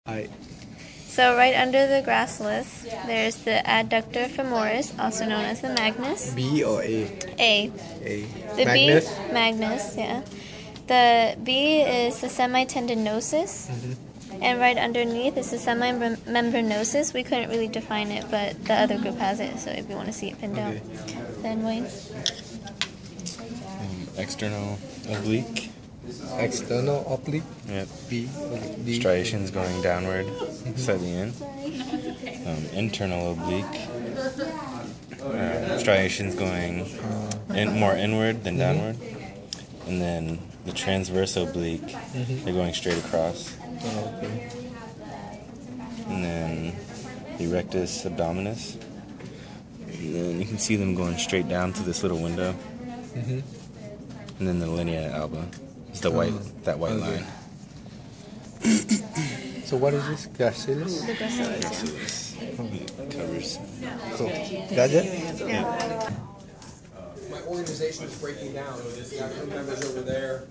Right. So right under the gracilis, there's the adductor femoris, also known as the magnus. B or A? A. A. The Magnus? B, magnus, yeah. The B is the semitendinosus. And right underneath is the semimembranosus. We couldn't really define it, but the other group has it, so if you want to see it pinned out. Then Wayne. External oblique. External oblique? Yep. B. D. Striations going downward, slightly in. Internal oblique. Striations going more inward than downward. And then the transverse oblique, they're going straight across. Oh, okay. And then the rectus abdominis. And then you can see them going straight down to this little window. And then the linea alba is the white, that white line. So what is this? Gracilis? The gracilis, It covers. Cool. That's it? yeah. My organization is breaking down. We got crew members over there.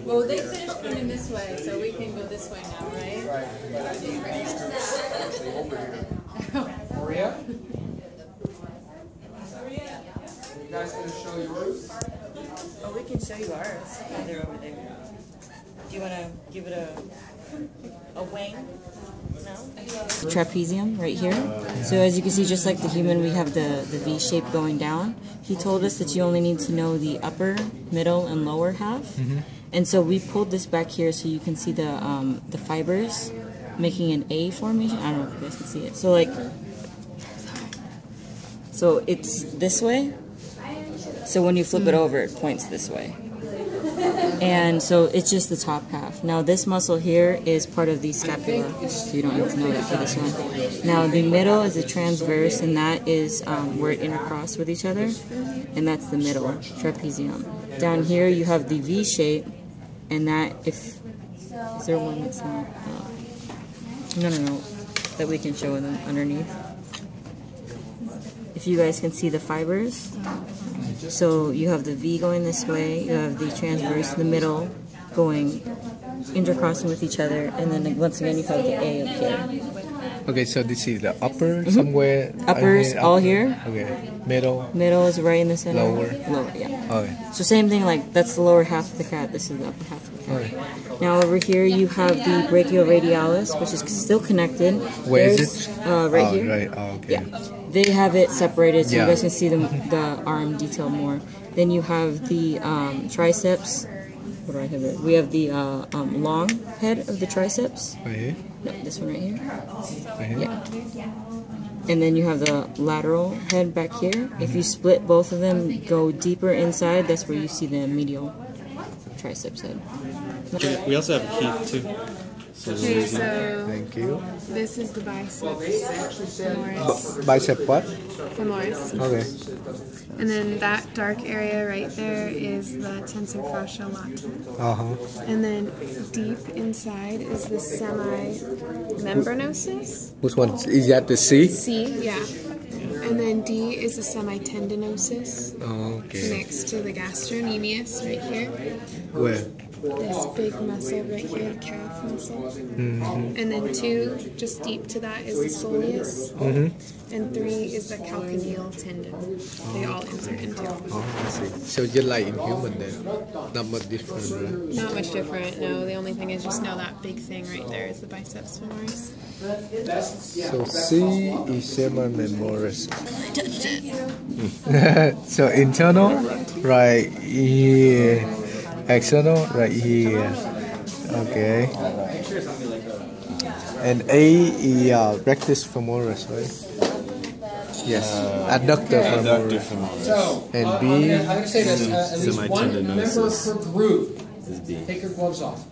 Well, they finished coming this way, so we can go this way now, right? Right. But I need these groups actually over here. Maria? You guys gonna show yours? Oh, we can show you ours. They're over there. Do you want to give it a wing? No? Trapezium right here. So as you can see, just like the human, we have the V shape going down. He told us that you only need to know the upper, middle, and lower half. And so we pulled this back here so you can see the fibers making an A formation. I don't know if you guys can see it. So like, so it's this way. So when you flip it over, it points this way. And so it's just the top half. Now this muscle here is part of the scapula, so you don't need to know that for this one. Now the middle is the transverse, and that is where it intercross with each other, and that's the middle, trapezium. Down here you have the V shape, and that is there one that's not? No, that we can show them underneath. If you guys can see the fibers. So you have the V going this way, you have the transverse, the middle going intercrossing with each other, and then once again you have the A up here. Okay, so this is the upper somewhere. Uppers all here. Okay. Middle. Middle is right in the center. Lower. Lower, yeah. Okay. So same thing, like that's the lower half of the cat, this is the upper half of the cat. Okay. Now over here you have the brachioradialis, which is still connected. Where is it? Right here. Right. Oh, okay. Yeah. They have it separated so Yeah. you guys can see the arm detail more. Then you have the triceps. What do I have it? We have the long head of the triceps. Right here? No, this one right here. Right here? Yeah. And then you have the lateral head back here. If you split both of them, go deeper inside, that's where you see the medial triceps head. We also have a key too. Okay, so Thank you. this is the biceps femoris. Bicep what? Femoris. Okay. And then that dark area right there is the tensor fascia lata. And then deep inside is the semimembranosus. Which one? Is that the C? C, yeah. And then D is the semitendinosus. Oh, okay. Next to the gastrocnemius right here. Where? This big muscle right here, calf muscle. And then 2, just deep to that, is the soleus. And 3 is the calcaneal tendon. They all insert into it. Oh, I see. So just like in human then? Not much different, right? Not much different, no. The only thing is just know that big thing right there is the biceps femoris. So C is semimembranosus. So internal, right here. External, right here. Okay. And A is rectus femoris, right? Yes. Adductor femoris. And B Semitendinosus. One per group. Is B. Take your gloves off.